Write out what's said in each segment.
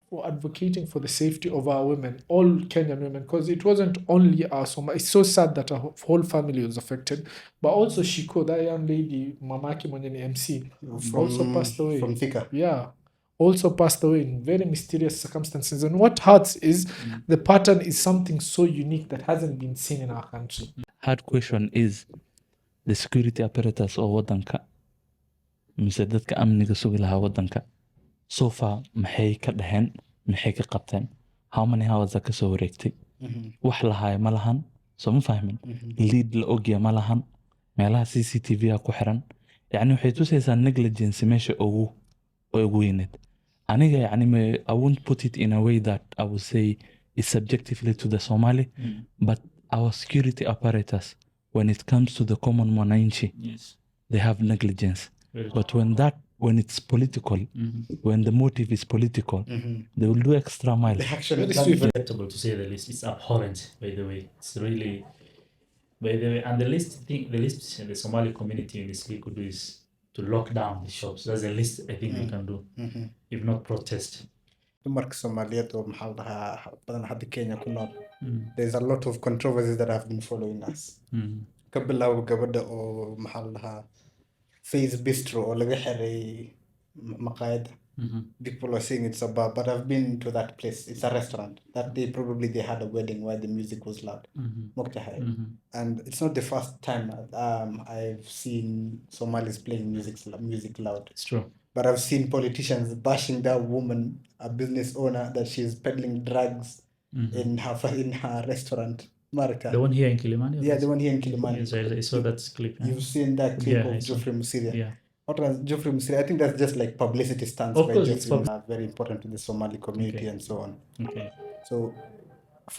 for advocating for the safety of our women, all Kenyan women, because it wasn't only our Somali. It's so sad that our whole family was affected, but also Shiko, that young lady, Mamaki Mwenye MC, also passed away. From Thika. Yeah, also passed away in very mysterious circumstances. And what hurts is the pattern is something so unique that hasn't been seen in our country. Hard question is the security apparatus oo wadanka mise dadka amniga sugi lahaa wadanka so far maxay ka dhaheen maxay ka qabteen how many hours ka soo wareegtay wax lahaay ma lahan soo ma fahmin lead la ogya ma lahan meelaha CCTV ku xiran yani waxay tusaysaa negligence meesha ugu weyned aniga yani I won't put it in a way that I would say is subjectively to the Somali but our security apparatus when it comes to the common mwananchi they have negligence but when it's political when the motive is political they will do extra mile. The action is unacceptable to say the least. It's abhorrent, by the way. It's really, by the way, and the least the Somali community in Eastleigh could do is to lock down the shops. That's the least I think we can do, if not protest. dumarka Soomaaliyeed oo maxaa lahaa badan hadda Kenya ku nool. There's a lot of controversies that have been following us. Ka bilaabo gabadha oo maxaa lahaa Face Bistro oo laga xiray maqaayada. People are saying it's a bar, but I've been to that place. It's a restaurant. That day probably they had a wedding where the music was loud. And it's not the first time I've seen Somalis playing music loud. It's true. But I've seen politicians bashing that woman, a business owner, that she's peddling drugs in her restaurant. Marika. The one here in Kilimani? Yeah, the one here in Kilimani. Yes, I saw that clip. You've seen that clip of Geoffrey Musiria. Yeah. What was Geoffrey Musiria? I think that's just like publicity stunts by Geoffrey. Very important to the Somali community and so on. Okay. So,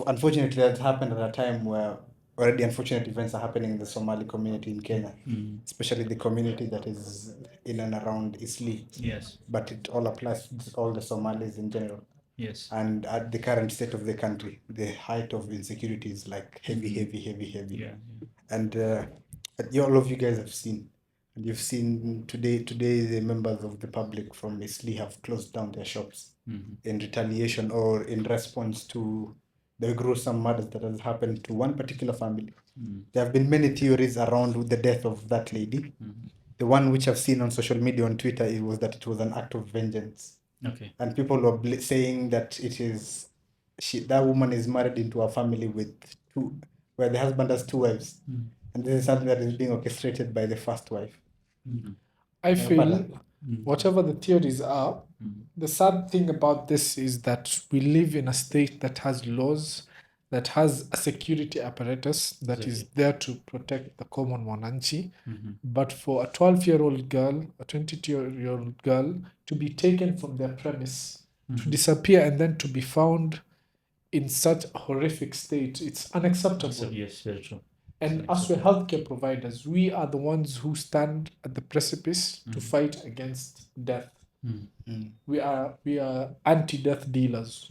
unfortunately, that happened at a time where already unfortunate events are happening in the Somali community in Kenya, especially the community that is in and around Eastleigh. Yes. But it all applies to all the Somalis in general. Yes. And at the current state of the country, the height of insecurity is like heavy. Yeah. And all of you guys have seen. And you've seen today the members of the public from Eastleigh have closed down their shops in retaliation or in response to the gruesome murders that has happened to one particular family. There have been many theories around the death of that lady. The one which I've seen on social media, on Twitter, it was that it was an act of vengeance. Okay. And people were saying that that woman is married into a family with where the husband has two wives. And this is something that is being orchestrated by the first wife. I feel whatever the theories are, the sad thing about this is that we live in a state that has laws, that has a security apparatus that is there to protect the common mwananchi. But for a 12-year-old girl, a 22-year-old girl to be taken from their premise, to disappear and then to be found in such a horrific state, it's unacceptable. Yes, very true. And as we're healthcare providers, we are the ones who stand at the precipice to fight against death. We are anti-death dealers.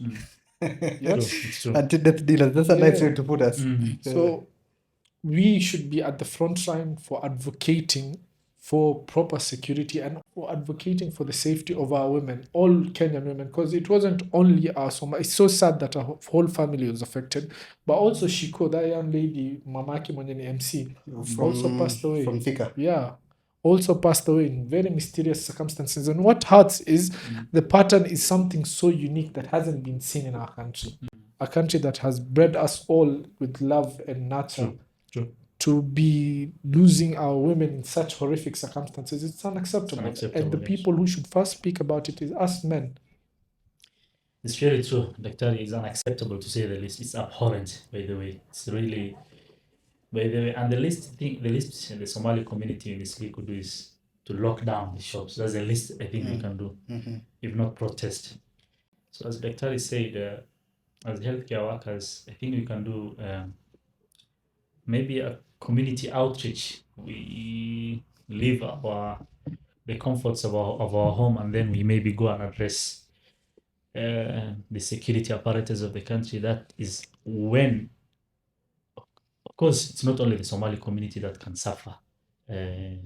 Yes, it's true. Anti-death dealers, that's a nice way to put us. So we should be at the front line for advocating for proper security and for advocating for the safety of our women, all Kenyan women, because it wasn't only our Somali. It's so sad that our whole family was affected, but also Shiko, that young lady, Mamaki Mwenye MC, also passed away. From Thika. Yeah, also passed away in very mysterious circumstances. And what hurts is the pattern is something so unique that hasn't been seen in our country. A country that has bred us all with love and nurture. True. To be losing our women in such horrific circumstances, it's unacceptable. And the people who should first speak about it is us men. It's very true. Dr. It's unacceptable to say the least. It's abhorrent, by the way. It's really, by the way, and the least the Somali community in Eastleigh could do is to lock down the shops. That's the least I think we can do, if not protest. So as Dr. said, as healthcare workers, I think we can do maybe a community outreach. We leave the comforts of our home, and then we maybe go and address the security apparatus of the country. That is when, of course, it's not only the Somali community that can suffer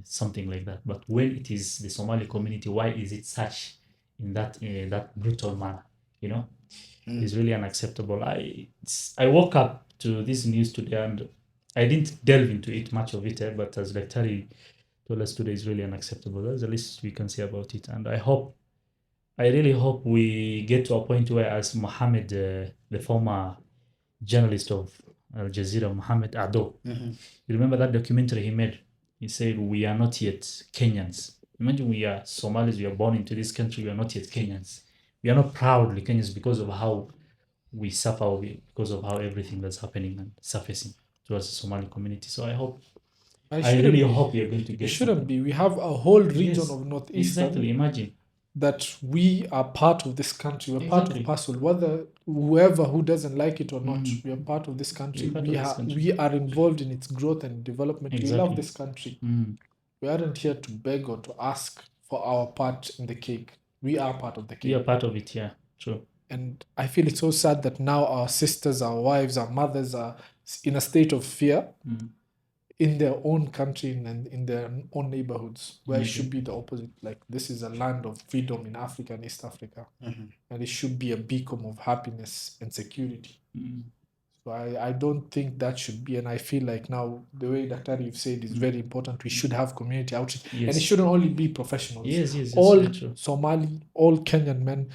something like that, but when it is the Somali community, why is it such in that brutal manner? you know, is really unacceptable. I woke up to this news today and I didn't delve into it much of it, but as Daktari told us today, is really unacceptable. That's the least we can say about it. And I really hope we get to a point where, as Mohammed, the former journalist of Al Jazeera, Mohammed Ado, you remember that documentary he made? He said, "We are not yet Kenyans." Imagine we are Somalis, we are born into this country, we are not yet Kenyans. We are not proudly Kenyans because of how we suffer, because of how everything that's happening and surfacing towards the Somali community. So I really hope you're going to get It shouldn't be. We have a whole region Yes, of Northeastern exactly. Imagine. that we are part of this country. We're part of Exactly. parcel. Whether whoever who doesn't like it or not, we are part of this country. We're part of this country. We are involved in its growth and development. We love Exactly. this country. Mm. We aren't here to beg or to ask for our part in the cake. We are part of the cake. We are part of it, yeah. True. And I feel it's so sad that now our sisters, our wives, our mothers are in a state of fear in their own country and in their own neighborhoods, where it should be the opposite. Like, this is a land of freedom in Africa and East Africa, and it should be a beacon of happiness and security. So I don't think that should be, and I feel like now the way Dr. you've said is very important. We should have community outreach, and it Yes. shouldn't only be professionals. Yes, All very true. Somali, all Kenyan men,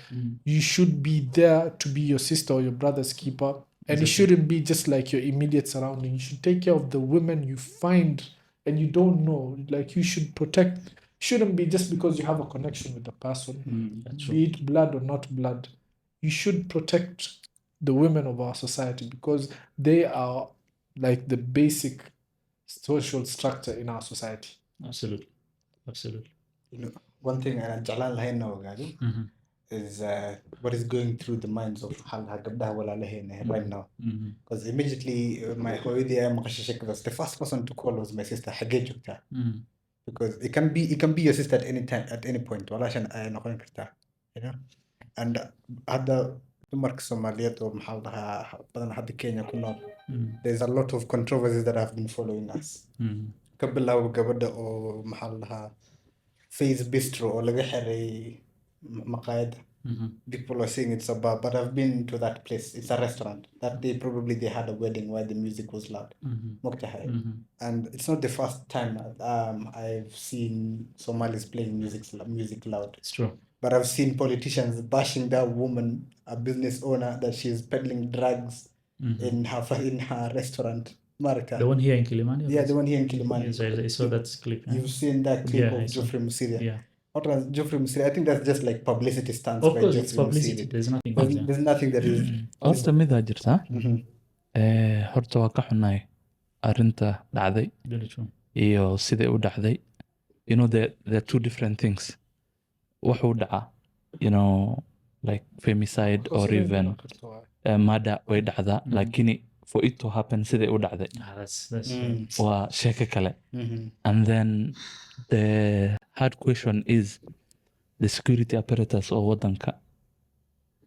you should be there to be your sister or your brother's keeper. And it shouldn't be just like your immediate surrounding. You should take care of the women you find and you don't know. Like, you should protect. Shouldn't be just because you have a connection with the person, That's true. be it blood or not blood. You should protect the women of our society because they are like the basic social structure in our society. Absolutely. You know, one thing Jalan lahayn na ogaado is what is going through the minds of gabdhaha walaalaheen right now. Because immediately my hooyadii ay maqashay sheekadaas, the first person to call was my sister, xagee joogtaa? Because it can be your sister at any time, at any point. Walaashan ay noqon kartaa, you know. And hadda dumarka Soomaaliyeed oo maxaa la dhahaa badan hadda Kenya ku nool, there's a lot of controversies that have been following us. Ka bilaabo gabadha oo maxaa la dhahaa Face Bistro oo laga xiray maqaayada. People are saying it's a bar, but I've been to that place. It's a restaurant. That day probably they had a wedding where the music was loud. And it's not the first time I've seen Somalis playing music loud. It's true. But I've seen politicians bashing that woman, a business owner, that she's peddling drugs in her restaurant. Marika. The one here in Kilimani? Yeah, the one here in Kilimani. Yes, I saw that clip. Yeah. You've seen that clip Yeah, of I saw. Geoffrey Musiria. Yeah. What was Geoffrey Musiria? I think that's just like publicity stunts Of by course, Geoffrey it's publicity. Musiria. There's nothing There's, there. there's nothing that is. horta midaa jirta horta waa ka xunahay arrinta dhacday Very true. iyo siday u dhacday. You know, there are two different things. Wuxuu dhaca, you know, like femicide or even murder way dhacdaa, lakini for it to happen siday u dhacday That's waa sheeko kale. And then the hard question is the security apparatus oo wadanka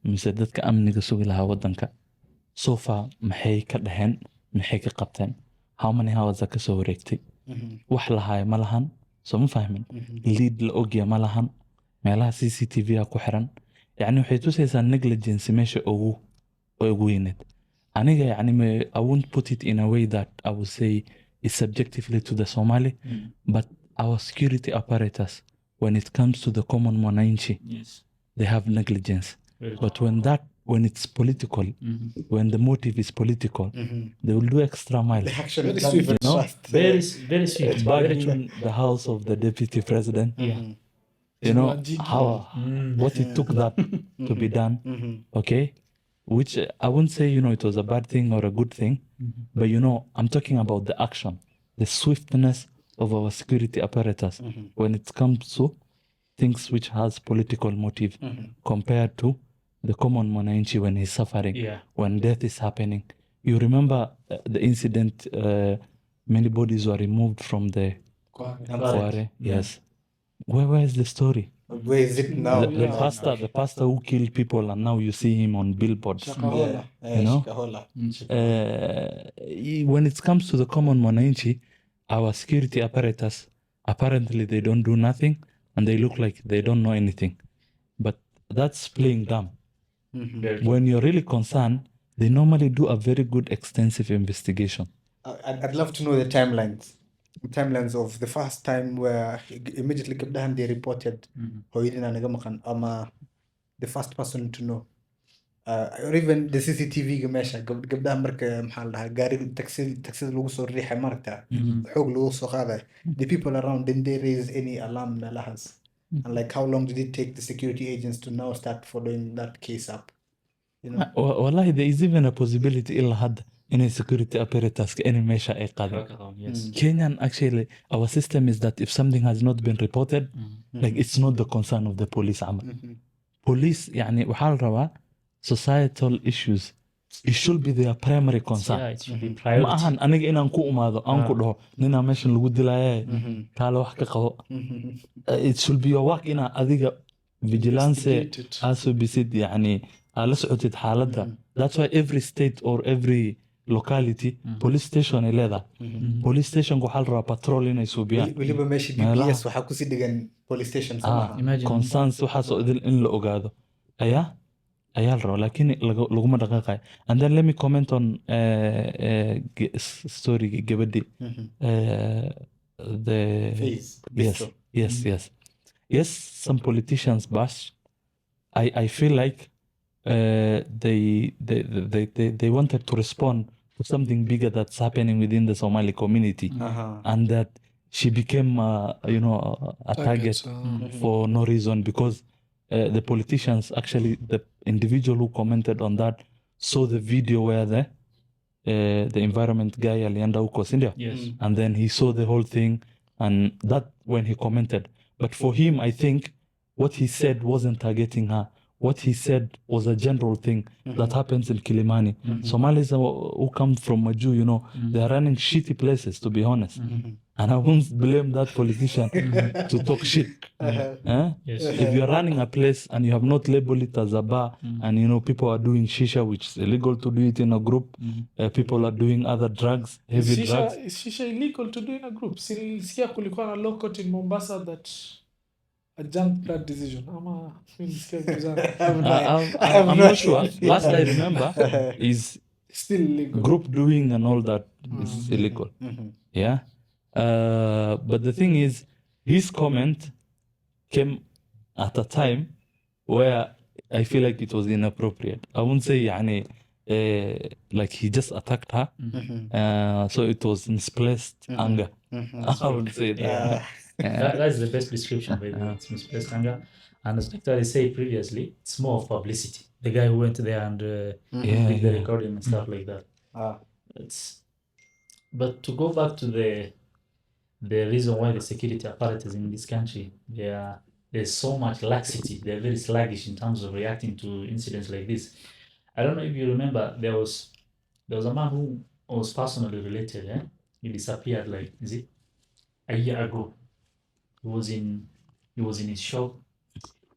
mise dadka amniga sugi lahaa wadanka so far maxay ka dhaheen, maxay ka qabteen, how many hours ka soo wareegtay, wax lahaay ma lahan, soo ma fahmin, lead la ogya ma lahan, meelaha CCTV ku xiran. Yani waxay tusaysaa negligence meesha ugu weyneed. Aniga yani I won't put it in a way that I would say is subjectively to the Somali, but our security apparatus, when it comes to the common mwananchi, yes. they have negligence. Very But when it's political, when the motive is political, they will do extra miles. The action Very is not swift. even No? fast. Very sweet. Very true. Bagging the house of the deputy president. You know what it took that to be done. Okay, which I wouldn't say it was a bad thing or a good thing, but I'm talking about the action, the swiftness of our security apparatus when it comes to things which has political motive compared to the common mwananchi when he's suffering, when death is happening. You remember the incident, many bodies were removed from the Kware. Yes. Where is the story? Where is it now? The pastor who killed people, and now you see him on billboards. Shakahola. You know? Shakahola. When it comes to the common mwananchi, our security apparatus, apparently they don't do nothing, and they look like they don't know anything. But that's playing dumb. Very true. When you're really concerned, they normally do a very good extensive investigation. I'd love to know the timelines of the first time where immediately gabdahan they reported hooyadina naga maqan ama the first person to know or even the CCTV ga meesha gabdaha marka maxaa la dhahaa gaariga taxida lagu soo riixay maragta xoog lagu soo qaaday the people around didn't they raise any alarm meelahas and like how long did it take the security agents to now start following that case up, you know? Wallahi, there is even a possibility illa hadda inay security apparatus ka inay meesha ay qaadeen. Yes. Kenyan, actually, our system is that if something has not been reported, like it's not the concern of the police. Police, يعني waxaa la rabaa societal issues, it should be their primary concern. Yeah, it should be Ma priority. ahan aniga inaan ku imaado aan ku dhaho ninaa meeshan lagu dilaaye kaale wax ka qabo. It should be your work inaa adiga vigilance Investigate it. aso bisid yani aa la socotid xaaladda. That's why every state or every locality police station ay leedahay. Police station waxaa la rabaa patrol inay suubiyaan. weliba meesha Meelaha. DPS waxaa kusii dhigan police station somaha Imagine. Concerns waxaasoo idil in la ogaado ayaa la rabaa laakiin laguma dhaqaaqayo. And then let me comment on story gabadhi the Face, yes Bisto. yes some politicians bash. I feel like they wanted to respond to something bigger that's happening within the Somali community, and that she became a target for no reason, because the politicians, actually the individual who commented on that, saw the video where the environment guy alienda huko India, Yes. and then he saw the whole thing, and that when he commented. But for him, I think what he said wasn't targeting her. What he said was a general thing that happens in Kilimani. Somalis who come from Maju, they are running shitty places, to be honest. And I won't blame that politician to talk shit. Yes. If you're running a place and you have not labeled it as a bar, and people are doing shisha, which is illegal to do it in a group, people are doing other drugs, heavy drugs. Is shisha illegal to do in a group? Sikia kulikuwa na law court in Mombasa that adjunct that decision. I'm not sure. Last I remember is Still illegal. group doing and all that is illegal. Yeah. But the thing is, his comment came at a time where I feel like it was inappropriate. I won't say like he just attacked her. So it was misplaced anger. I would say that. That's the best description, by the way. It's misplaced anger. And as Dr. said previously, it's more of publicity. The guy who went there and did the recording and stuff like that. But to go back to the reason why the security apparatus in this country, there's so much laxity. They're very sluggish in terms of reacting to incidents like this. I don't know if you remember, there was a man who was personally related. He disappeared a year ago. He was in his shop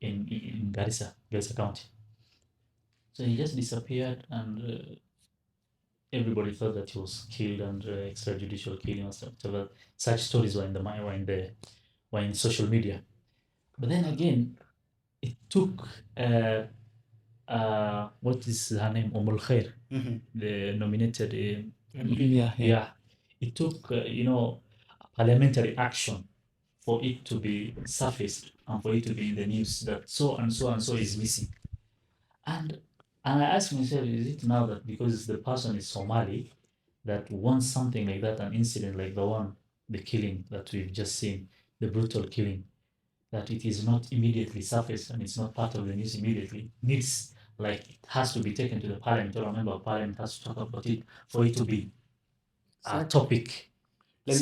in Garissa County. So he just disappeared, and everybody thought that he was killed and extrajudicial killing or whatever. Such stories were in social media. But then again, it took what is her name, Khair, the nominated. Yeah. It took parliamentary action for it to be surfaced and for it to be in the news that so and so and so is missing. And I ask myself, is it now that because the person is Somali, that once something like that, an incident like the killing that we've just seen, the brutal killing, that it is not immediately surfaced and it's not part of the news immediately, it has to be taken to the parliament, or a member of parliament has to talk about it for it to be a topic. I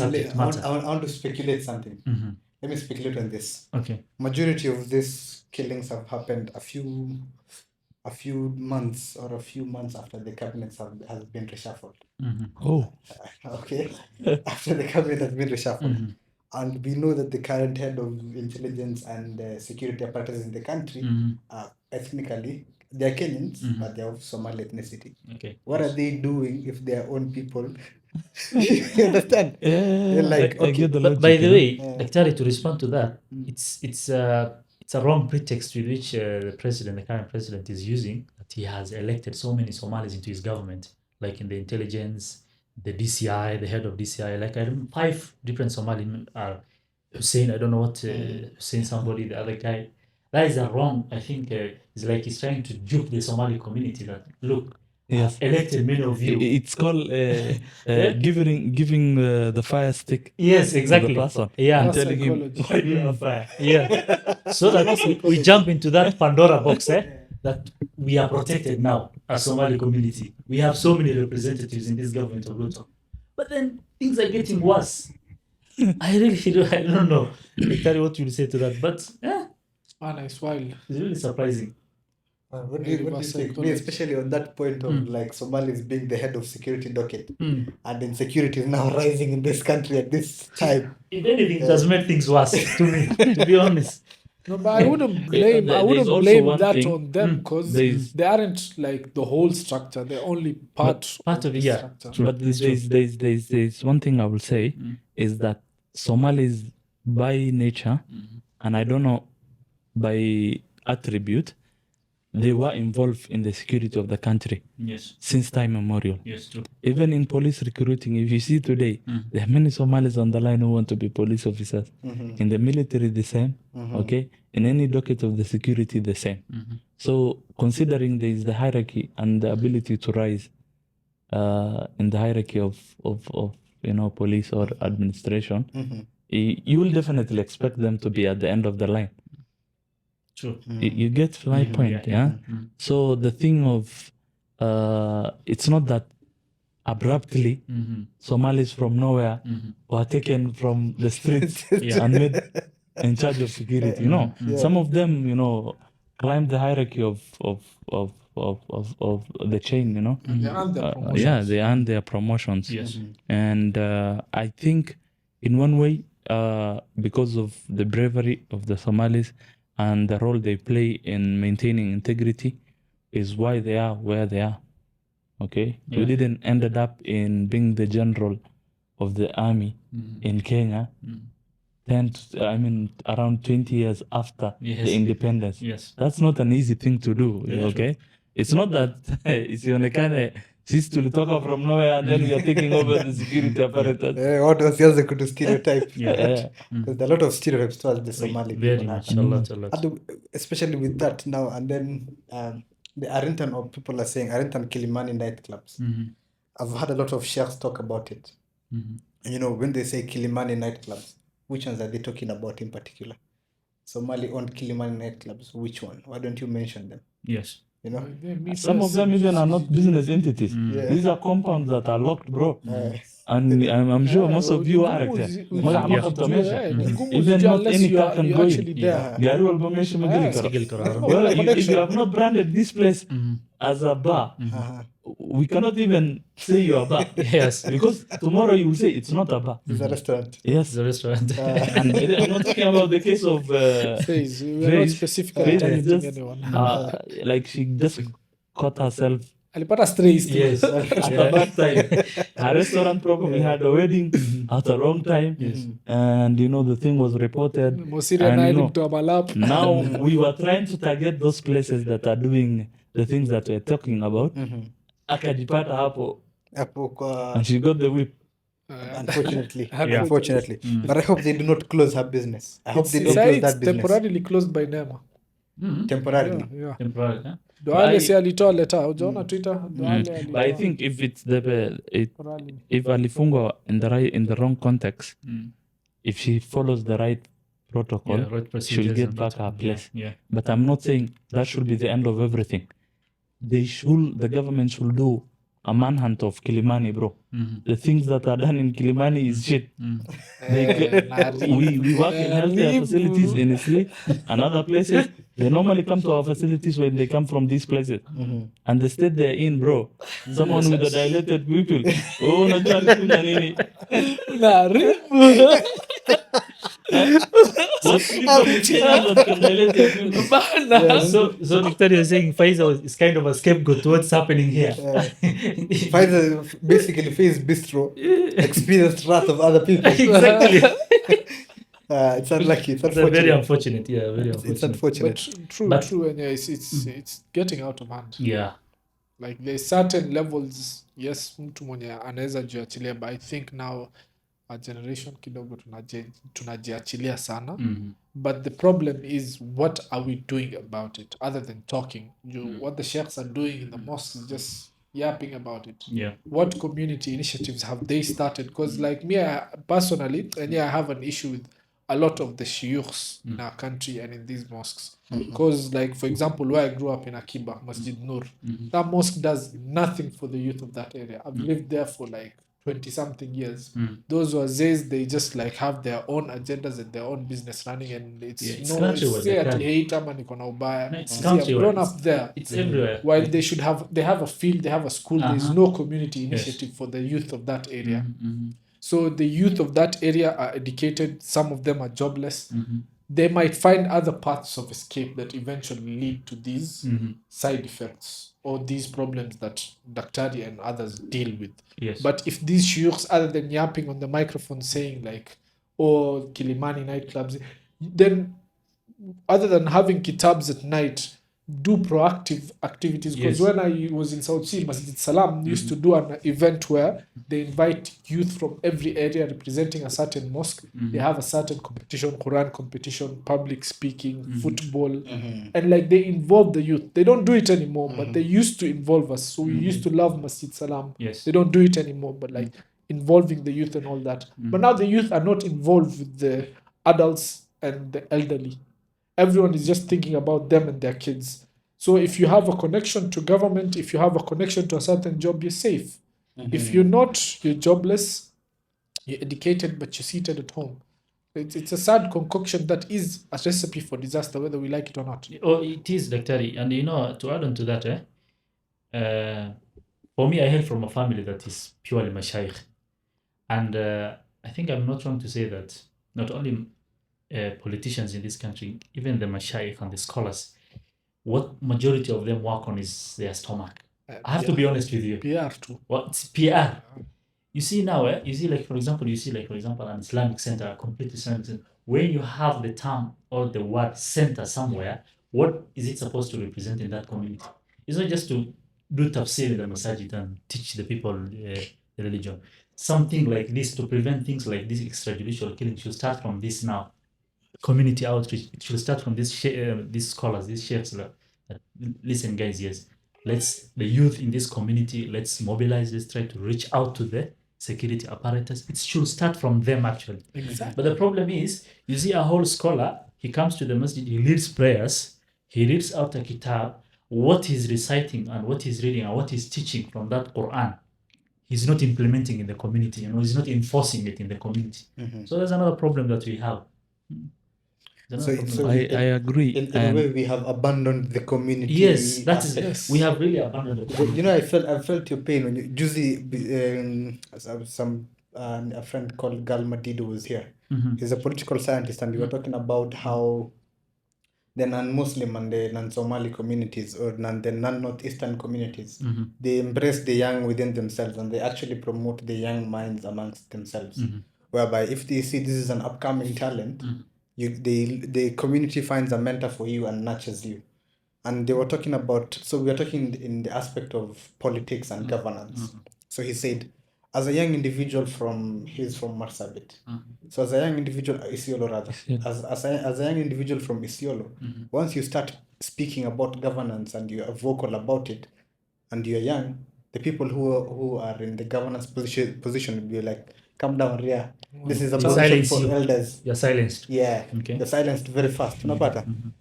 want to speculate something. Let me speculate on this. Okay. Majority of these killings have happened a few months after the cabinet has been reshuffled. Oh. Okay. After the cabinet has been reshuffled. And we know that the current head of intelligence and security apparatus in the country are ethnically, they're Kenyans, but they're of Somali ethnicity. Okay. What are they doing if their own people? You understand? Yeah, Like, I get the But logic, by the way, Yeah. Daktari, to respond to that, it's it's a wrong pretext with which the current president is using, that he has elected so many Somalis into his government, like in the intelligence, the DCI, the head of DCI, like I remember 5 different Somali are Hussein, I don't know what, Hussein somebody, the other guy. That is a wrong, I think, it's like he's trying to dupe the Somali community that, look, Yes. I've elected many of you. It's called giving the fire stick Yes, to the exactly. person. Yeah. And telling him, Psychology. why do you have fire? Yeah. So that we jump into that Pandora box, that we are protected now as Somali community. We have so many representatives in this government of Ruto. But then things are getting worse. I don't know. Tell you what you say to that, but It's wild. it's really surprising. What do you think? Me, especially on that point of like Somalis being the head of security docket, and insecurity is now rising in this country at this time. If anything, it has made things worse to me, to be honest. No, but I wouldn't blame. I There's wouldn't also blame one that thing. on them because There's- they aren't like the whole structure. They're only part Part of it, the yeah. structure. True. But there's one thing I will say is that Somalis by nature, and I don't know by attribute, they were involved in the security of the country Yes. since time immemorial. Yes, true. Even in police recruiting, if you see today, there are many Somalis on the line who want to be police officers. In the military, the same. Okay, in any docket of the security, the same. So, considering there is the hierarchy and the ability to rise in the hierarchy of police or administration, you will definitely expect them to be at the end of the line. True. You get my point, yeah? So the thing of it's not that abruptly Somalis from nowhere were taken from the streets and made in charge of security. Some of them, climbed the hierarchy of the chain. They earned their promotions. Yeah, they earned their promotions. Yes. And I think in one way, because of the bravery of the Somalis and the role they play in maintaining integrity, is why they are where they are. Okay, we didn't ended up in being the general of the army in Kenya. Around 20 years after the independence. Yes. That's not an easy thing to do. Okay, it's not that it's kind of tulitoka from nowhere and then we are taking over the security apparatus. What was the other good stereotype? Yeah. Because there are a lot of stereotypes towards the Somali Very people. much. A lot. And especially with that now, and then the Arrington, or people are saying Arrington Kilimani nightclubs. I've had a lot of sheikhs talk about it. When they say Kilimani nightclubs, which ones are they talking about in particular? Somali-owned Kilimani nightclubs, which one? Why don't you mention them? Yes. Some of them even are not business entities. These are compounds that are locked, bro. And I'm sure most of you are there. Even not any car can go in. Gari wal bameshi magili karo. Well, if you have not branded this place as a bar, we cannot even say you are a bar. Yes. Because tomorrow you will say it's not a bar. It's a restaurant. Yes. The restaurant. And I'm not talking about the case of Phase. We're not specifically targeting anyone. like she just caught herself Alipata strays. Yes. at a bad time. Her restaurant probably had a wedding at a wrong time. And the thing was reported. Mosiri And, and into a lap. Now we were trying to target those places that are doing the things that we're talking about. Akajipata hapo Hapo kwa- and she got the whip. Unfortunately. Yeah. Unfortunately. But I hope they do not close her business. I hope they don't It's close that business. temporarily closed by Nema. Temporarily. Yeah. Temporary, huh? Duale si alitoa leta. Ujaona Twitter? Duale But I think if it's temporarily. if alifungwa in the wrong context, if she follows the right protocol, Yeah, right she'll procedures get and back that. her place. Yeah. But I'm not saying that should be the end of everything. The government should do a manhunt of Kilimani, bro. The things that are done in Kilimani is shit. We work in healthcare facilities in Eastleigh and other places. They normally come to our facilities when they come from these places. And the state they're in, bro. Someone with a dilated pupil. Oh, unajua alikunywa nini? What people with dilated pupils? So Victoria is saying Faisal is kind of a scapegoat to what's happening here. Pfizer basically face bistro, experienced wrath of other people. Exactly. It's unlucky. It's It's a very unfortunate. unfortunate. Yeah, very It's unfortunate. But unfortunate. But- true, and yeah, it's getting out of hand. Yeah. Like there's certain levels, yes, mtu mwenye anaweza jiachilia, but I think now a generation kidogo tunajiachilia sana. But the problem is, what are we doing about it other than talking? What the sheikhs are doing in the mosque is just yapping about it. Yeah. What community initiatives have they started? Because like me, personally, and yeah, I have an issue with a lot of the shuyukhs in our country and in these mosques. Because like, for example, where I grew up in Akiba, Masjid Nur, that mosque does nothing for the youth of that area. I've lived there for like 20-something years. Those wazees, they just like have their own agendas and their own business running, and it's Yeah, it's no, countrywide, it's they at can't. hate ama niko na ubaya. No, it's See, I've countrywide. grown up there. It's everywhere. While they have a field, they have a school, there's Uh-huh. no community initiative for the youth of that area. So the youth of that area are educated, some of them are jobless. They might find other paths of escape that eventually lead to these side effects or these problems that Daktari and others deal with. Yes. But if these shuyukhs, other than yapping on the microphone saying like, oh, Kilimani nightclubs, then other than having kitabs at night, do proactive activities. Because Yes. when I was in South Sea, Masjid Salam used to do an event where they invite youth from every area representing a certain mosque. They have a certain competition, Quran competition, public speaking, football, and like they involve the youth. They don't do it anymore, but they used to involve us. So we used to love Masjid Salam. Yes. They don't do it anymore, but like involving the youth and all that. But now the youth are not involved with the adults and the elderly. Everyone is just thinking about them and their kids. So if you have a connection to government, if you have a connection to a certain job, you're safe. If you're not, you're jobless, you're educated, but you're seated at home. It's a sad concoction that is a recipe for disaster, whether we like it or not. Oh, it is, Daktari. And you know, to add on to that, for me, I hail from a family that is purely mashayikh. And I think I'm not wrong to say that not only politicians in this country, even the mashayikh and the scholars, what majority of them work on is their stomach. I have to be honest with you. PR too. What it's PR. You see now, you see like for example, an Islamic center, a complete Islamic center. When you have the term or the word center somewhere, what is it supposed to represent in that community? It's not just to do tafsir in the masajid and teach the people the religion. Something like this to prevent things like this extrajudicial killing should start from this now. Community outreach. It should start from these scholars, these sheikhs. That listen, guys. Yes, the youth in this community. Let's mobilize. Let's try to reach out to the security apparatus. It should start from them actually. Exactly. But the problem is, you see a whole scholar. He comes to the masjid. He leads prayers. He reads out a kitab. What he's reciting and what he's reading and what he's teaching from that Quran, he's not implementing in the community. He's not enforcing it in the community. So that's another problem that we have. I agree. In a way, we have abandoned the community. Yes, that is. Yes. We have really abandoned it. You know, I felt your pain when you Juzi, a friend called Gal Madido was here. He's a political scientist, and we were talking about how the non-Muslim and the non-Somali communities or the non-Northeastern communities, they embrace the young within themselves, and they actually promote the young minds amongst themselves. Whereby if they see this is an upcoming talent, the community finds a mentor for you and nurtures you. And they were talking about, so we were talking in the aspect of politics and governance. So he said, as a young individual he's from Marsabit. So as a young individual, Isiolo rather, as a young individual from Isiolo, once you start speaking about governance and you are vocal about it, and you're young, the people who are in the governance position will be like, come down here. This is a position Silence for you. elders. You're silenced. Yeah, Okay. they're silenced very fast.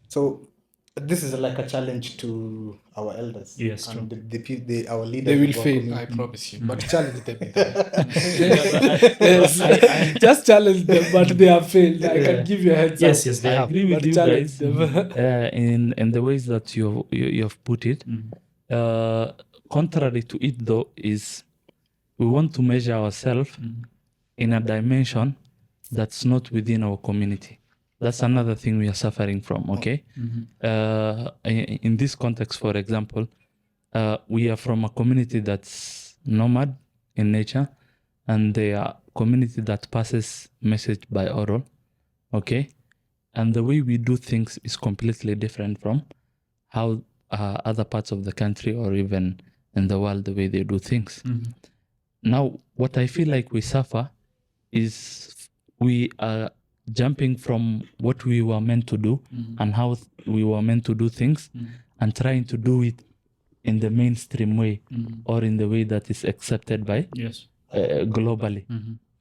So this is like a challenge to our elders. Yes, and our leaders. They will of our fail, community. I promise you. But challenge them. Yes. Just challenge them, but they have failed. I can give you a heads up. Yes, they I have. agree with But you challenge guys them. in the ways that you've put it. Contrary to it, though, is we want to measure ourselves in a dimension that's not within our community. That's another thing we are suffering from, okay? In this context, for example, we are from a community that's nomad in nature, and they are a community that passes message by oral. okay? And the way we do things is completely different from how other parts of the country or even in the world, the way they do things. Now, what I feel like we suffer is we are jumping from what we were meant to do and how we were meant to do things and trying to do it in the mainstream way or in the way that is accepted by Yes. Globally.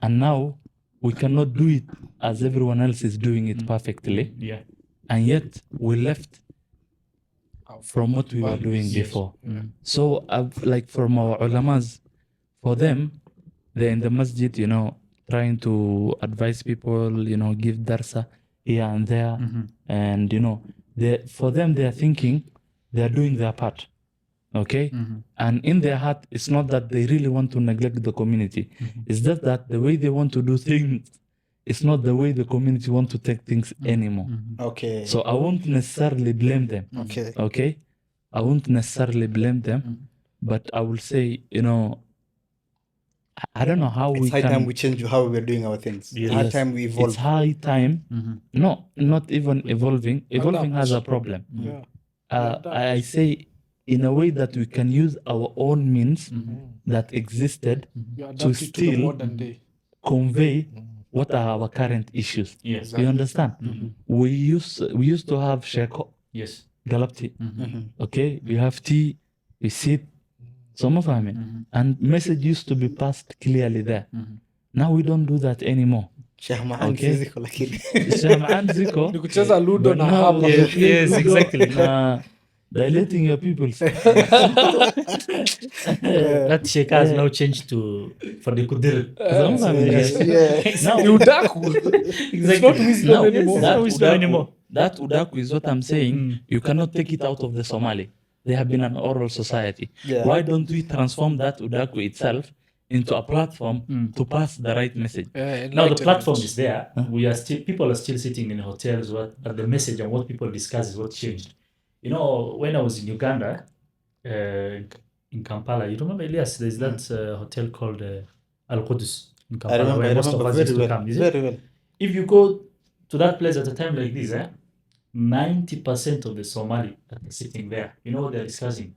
And now we cannot do it as everyone else is doing it perfectly. Yeah. And yet we left from what we were doing before. So like from our ulamas, for them, they're in the masjid, you know, trying to advise people, you know, give darsa here and there. And, you know, for them, they're thinking they're doing their part. Okay? And in their heart, it's not that they really want to neglect the community. It's just that the way they want to do things, it's not the way the community want to take things anymore. Okay. So I won't necessarily blame them. Okay. Okay? I won't necessarily blame them, but I will say, you know, I don't know how It's we high can. time we change how we're doing our things. It's high Yes, time we evolve. It's high time. No, not even evolving. Evolving has a problem. Yeah. I say in a way that we can use our own means that existed You adapt to it to the still modern day. convey what are our current issues. Yes. You understand? We used to have sheko, Yes. galapti. Okay, we have tea, we sit. Some of them, and message used to be passed clearly there. Now we don't do that anymore. Shahmahan Okay. ziko lakini. Shamaan ziko, Ni kucheza ludo but na now hapa. we play Yes, Ludo exactly. na dilating your pupils. That sheka has now changed to for the kudir. Some of them, yes. Yeah. Now, Ni udaku. It's not wisdom now anymore. that udaku is what I'm saying. You cannot take it out of the Somali. They have been an oral society. Yeah. Why don't we transform that udaku itself into a platform to pass the right message? Now the platform is there. We are still people are still sitting in hotels. But the message and what people discuss is what changed. You know, when I was in Uganda, in Kampala, you remember Elias? There's that hotel called Al Qudus in I Kampala, remember where most of very us used to well. come. Is it? Very well. If you go to that place at a time like this, 90% of the Somali that are sitting there, you know what they're discussing?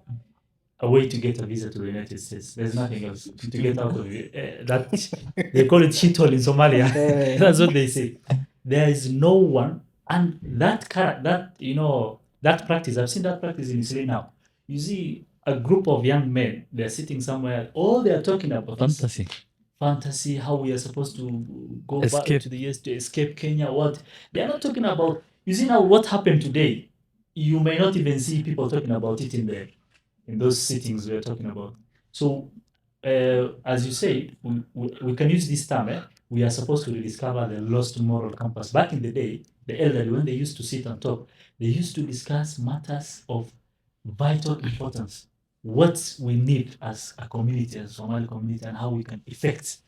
A way to get a visa to the United States. There's nothing else to get out of it. That they call it shithole in Somalia. That's what they say. There is no one, and that practice. I've seen that practice in Eastleigh now. You see a group of young men. They're sitting somewhere. All they are talking about is fantasy, how we are supposed to go back to the US to escape Kenya. What they are not talking about. You see now what happened today. You may not even see people talking about it in those sittings we are talking about. So, as you say, we can use this term. We are supposed to rediscover the lost moral compass. Back in the day, the elderly, when they used to sit and talk, they used to discuss matters of vital importance. What we need as a community, as a Somali community, and how we can effect